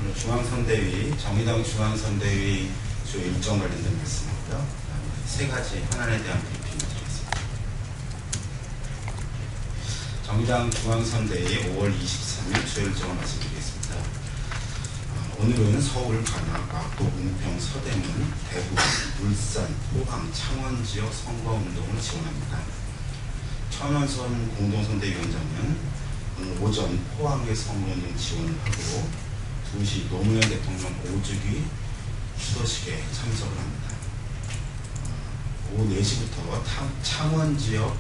오늘 중앙선대위, 정의당 중앙선대위 주 일정 관련된 말씀하고요. 세 가지 현안에 대한 브리핑을 드리겠습니다. 정의당 중앙선대위 5월 23일 주 일정을 말씀드리겠습니다. 오늘은 서울, 관악, 마포, 은평, 서대문, 대구, 울산, 포항, 창원 지역 선거운동을 지원합니다. 천원선 공동선대위원장은 오늘 오전 포항의 선거운동 지원을 하고 2시 노무현 대통령 5주기 추도식에 참석을 합니다. 오후 4시부터 창원 지역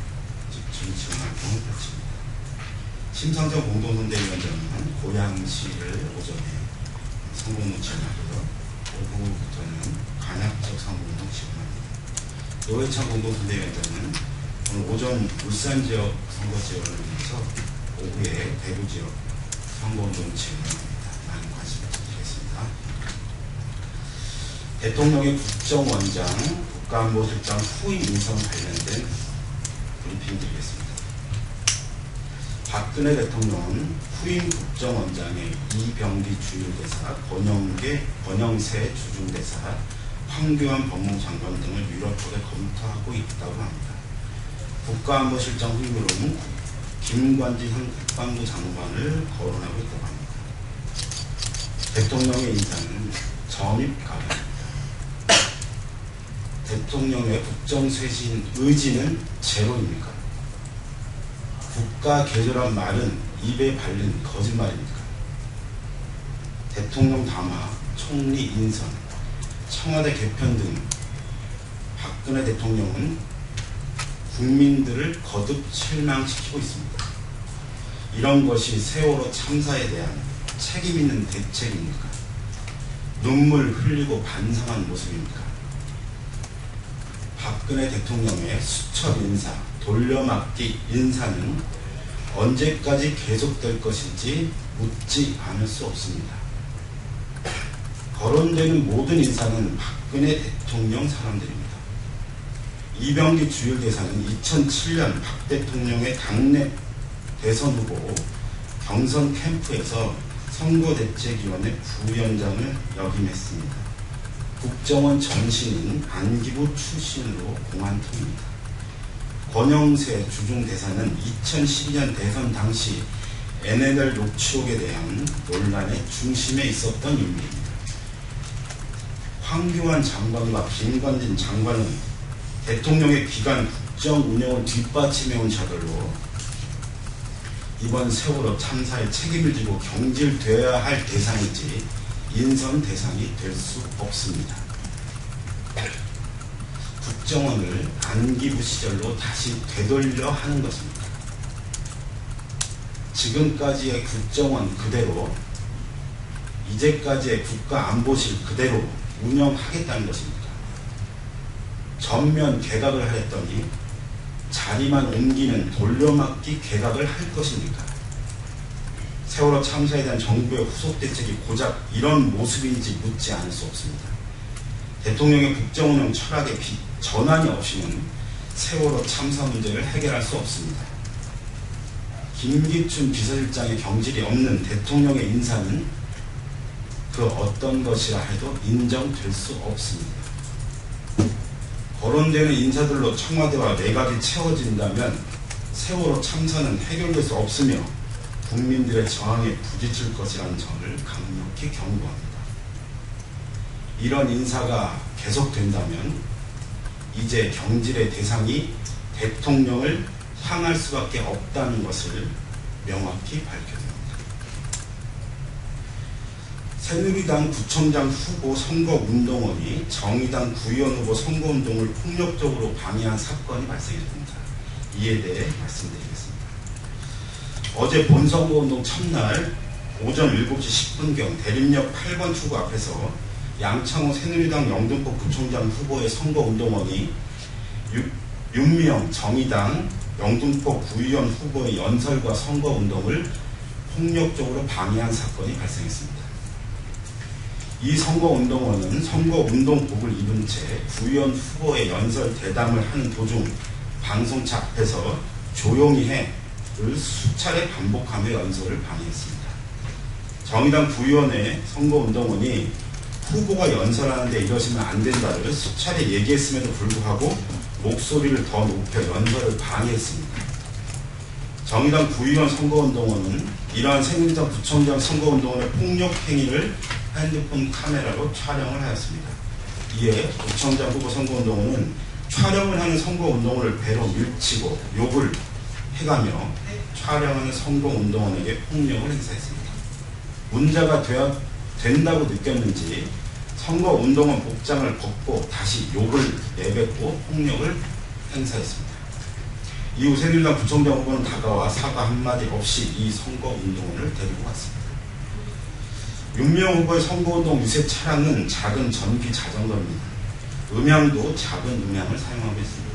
집중 지원 활동을 펼칩니다. 심상정 공동선대위원장은 고양시를 오전에 선거운동 지원하고요. 오후부터는 관악 지역 선거운동 지원합니다. 노회찬 공동선대위원장은 오늘 오전 울산 지역 선거 지원을 위해서 오후에 대구 지역 선거운동 지원합니다. 많은 관심 부탁드리겠습니다. 대통령의 국정원장, 국가안보실장 후임 인선 관련된 브리핑 드리겠습니다. 박근혜 대통령은 후임 국정원장의 이병기 주율대사, 권영세 주중대사, 황교안 법무장관 등을 유력 쪽에 검토하고 있다고 합니다. 국가안보실장 후임으로는 김관진 현 국방부 장관을 거론하고 있다고 합니다. 대통령의 인사는 점입 가능합니다. 대통령의 국정쇄신 의지는 제로입니까? 국가 계절한 말은 입에 발린 거짓말입니까? 대통령 담화, 총리 인선, 청와대 개편 등 박근혜 대통령은 국민들을 거듭 실망시키고 있습니다. 이런 것이 세월호 참사에 대한 책임 있는 대책입니까? 눈물 흘리고 반성한 모습입니까? 박근혜 대통령의 수첩 인사, 돌려막기 인사는 언제까지 계속될 것인지 묻지 않을 수 없습니다. 거론되는 모든 인사는 박근혜 대통령 사람들입니다. 이병기 주율대사는 2007년 박 대통령의 당내 대선 후보 경선 캠프에서 선거대책위원회 부위원장을 역임했습니다. 국정원 전신인 안기부 출신으로 공안통입니다. 권영세 주중대사는 2012년 대선 당시 NLL 녹취록에 대한 논란의 중심에 있었던 인물입니다. 황교안 장관과 김관진 장관은 대통령의 기간 국정 운영을 뒷받침해온 자들로 이번 세월호 참사에 책임을 지고 경질되어야 할 대상이지 인선 대상이 될 수 없습니다. 국정원을 안기부 시절로 다시 되돌려 하는 것입니다. 지금까지의 국정원 그대로, 이제까지의 국가안보실 그대로 운영하겠다는 것입니다. 전면 개각을 하랬더니 자리만 옮기는 돌려막기 개각을 할 것입니까? 세월호 참사에 대한 정부의 후속 대책이 고작 이런 모습인지 묻지 않을 수 없습니다. 대통령의 국정운영 철학의 전환이 없이는 세월호 참사 문제를 해결할 수 없습니다. 김기춘 비서실장의 경질이 없는 대통령의 인사는 그 어떤 것이라 해도 인정될 수 없습니다. 거론되는 인사들로 청와대와 내각이 채워진다면 세월호 참사는 해결될 수 없으며 국민들의 저항에 부딪힐 것이라는 점을 강력히 경고합니다. 이런 인사가 계속된다면 이제 경질의 대상이 대통령을 향할 수밖에 없다는 것을 명확히 밝혀줍니다. 새누리당 구청장 후보 선거운동원이 정의당 구의원 후보 선거운동을 폭력적으로 방해한 사건이 발생했습니다. 이에 대해 말씀드리겠습니다. 어제 본선거운동 첫날 오전 7시 10분경 대림역 8번 출구 앞에서 양창호 새누리당 영등포 구청장 후보의 선거운동원이 윤미영 정의당 영등포 구의원 후보의 연설과 선거운동을 폭력적으로 방해한 사건이 발생했습니다. 이 선거운동원은 선거운동복을 입은 채 구의원 후보의 연설 대담을 하는 도중 방송차 앞에서 조용히 해를 수차례 반복하며 연설을 방해했습니다. 정의당 부위원회 선거운동원이 후보가 연설하는데 이러시면 안 된다를 수차례 얘기했음에도 불구하고 목소리를 더 높여 연설을 방해했습니다. 정의당 부위원 선거운동원은 이러한 새누리당 부총장 선거운동원의 폭력 행위를 핸드폰 카메라로 촬영을 하였습니다. 이에 부총장 후보 선거운동원은 촬영을 하는 선거운동원을 배로 밀치고 욕을 해가며 촬영하는 선거운동원에게 폭력을 행사했습니다. 문제가 된다고 느꼈는지 선거운동원 복장을 벗고 다시 욕을 내뱉고 폭력을 행사했습니다. 이후 새누리당 부총장 후보는 다가와 사과 한마디 없이 이 선거운동원을 데리고 갔습니다. 윤미향 후보의 선거운동 유세 차량은 작은 전기 자전거입니다. 음향도 작은 음향을 사용하고 있습니다.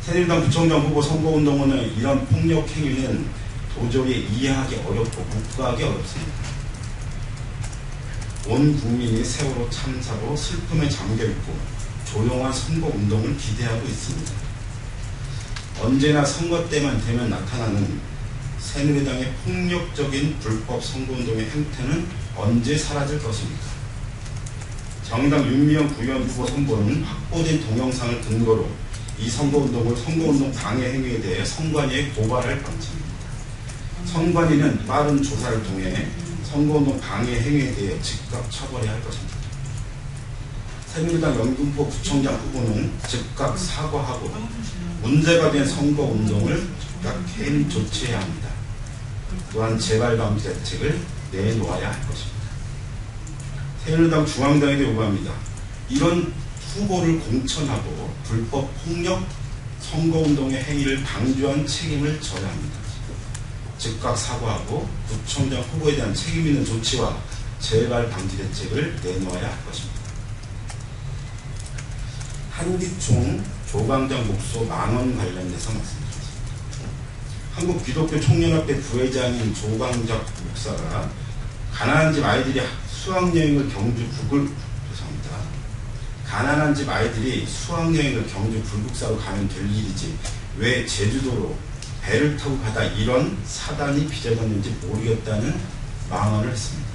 새누리당 부총장 후보 선거운동원의 이런 폭력 행위는 도저히 이해하기 어렵고 묵과하기 어렵습니다. 온 국민이 세월호 참사로 슬픔에 잠겨있고 조용한 선거운동을 기대하고 있습니다. 언제나 선거 때만 되면 나타나는 새누리당의 폭력적인 불법 선거운동의 행태는 언제 사라질 것입니까? 정의당 윤미향 부위원 후보 선거는 확보된 동영상을 근거로 이 선거운동을 선거운동 방해 행위에 대해 선관위에 고발할 방침입니다. 선관위는 빠른 조사를 통해 선거운동 방해 행위에 대해 즉각 처벌해야 할 것입니다. 새누리당 영등포 구청장 후보는 즉각 사과하고 문제가 된 선거운동을 즉각 해임 조치해야 합니다. 또한 재발 방지 대책을 내놓아야 할 것입니다. 새누리당 중앙당에게 요구합니다. 이런 후보를 공천하고 불법 폭력 선거운동의 행위를 방조한 책임을 져야 합니다. 즉각 사과하고 구청장 후보에 대한 책임 있는 조치와 재발 방지 대책을 내놓아야 할 것입니다. 한기총 조광장 목소 망언 관련돼서 말씀드리겠습니다. 한국기독교총연합회 부회장인 조광장 목사가 가난한 집 아이들이 수학여행을 가난한 집 아이들이 수학여행을 경주 불국사로 가면 될 일이지 왜 제주도로 배를 타고 가다 이런 사단이 빚어졌는지 모르겠다는 망언을 했습니다.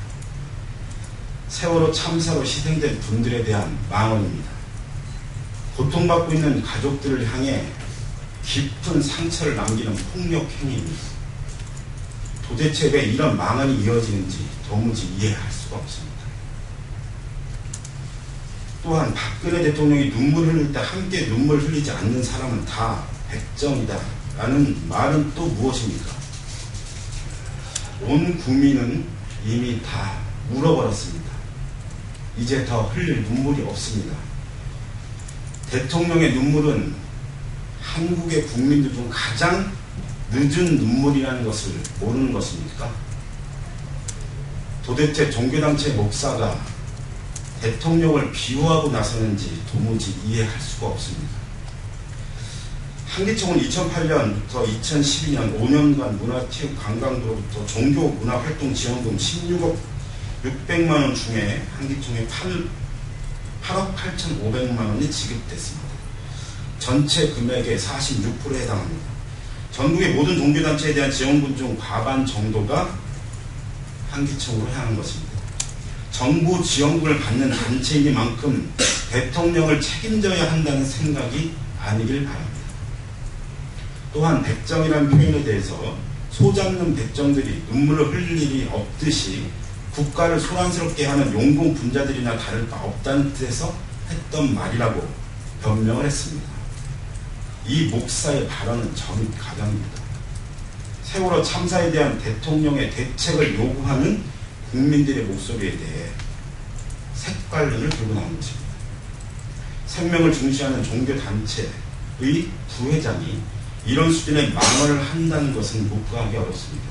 세월호 참사로 희생된 분들에 대한 망언입니다. 고통받고 있는 가족들을 향해 깊은 상처를 남기는 폭력 행위입니다. 도대체 왜 이런 망언이 이어지는지 도무지 이해할 수가 없습니다. 또한 박근혜 대통령이 눈물 흘릴 때 함께 눈물 흘리지 않는 사람은 다 백정이다 라는 말은 또 무엇입니까? 온 국민은 이미 다 울어버렸습니다. 이제 더 흘릴 눈물이 없습니다. 대통령의 눈물은 한국의 국민들 중 가장 늦은 눈물이라는 것을 모르는 것입니까? 도대체 종교단체 목사가 대통령을 비호하고 나서는지 도무지 이해할 수가 없습니다. 한기총은 2008년부터 2012년 5년간 문화체육관광부로부터 종교문화활동 지원금 16억 600만 원 중에 한기총에 8억 8,500만 원이 지급됐습니다. 전체 금액의 46%에 해당합니다. 전국의 모든 종교단체에 대한 지원금 중 과반 정도가 한기총으로 향한 것입니다. 정부 지원금을 받는 단체이니만큼 대통령을 책임져야 한다는 생각이 아니길 바랍니다. 또한 백정이라는 표현에 대해서 소잡는 백정들이 눈물을 흘릴 일이 없듯이 국가를 소란스럽게 하는 용공 분자들이나 다를 바 없다는 뜻에서 했던 말이라고 변명을 했습니다. 이 목사의 발언은 정가당입니다. 세월호 참사에 대한 대통령의 대책을 요구하는 국민들의 목소리에 대해 색깔론을 들고 나온 것입니다. 생명을 중시하는 종교단체의 부회장이 이런 수준의 망언을 한다는 것은 묵과하기 어렵습니다.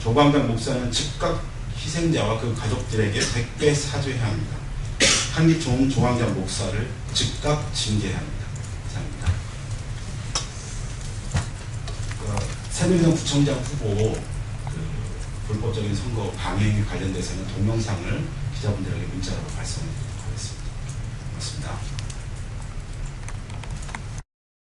조광장 목사는 즉각 희생자와 그 가족들에게 100배 사죄해야 합니다. 한기총 조광장 목사를 즉각 징계해야 합니다. 감사합니다. 새누리당 부총장 후보 불법적인 선거 방해 관련돼서는 동영상을 기자분들에게 문자로 발송합니다.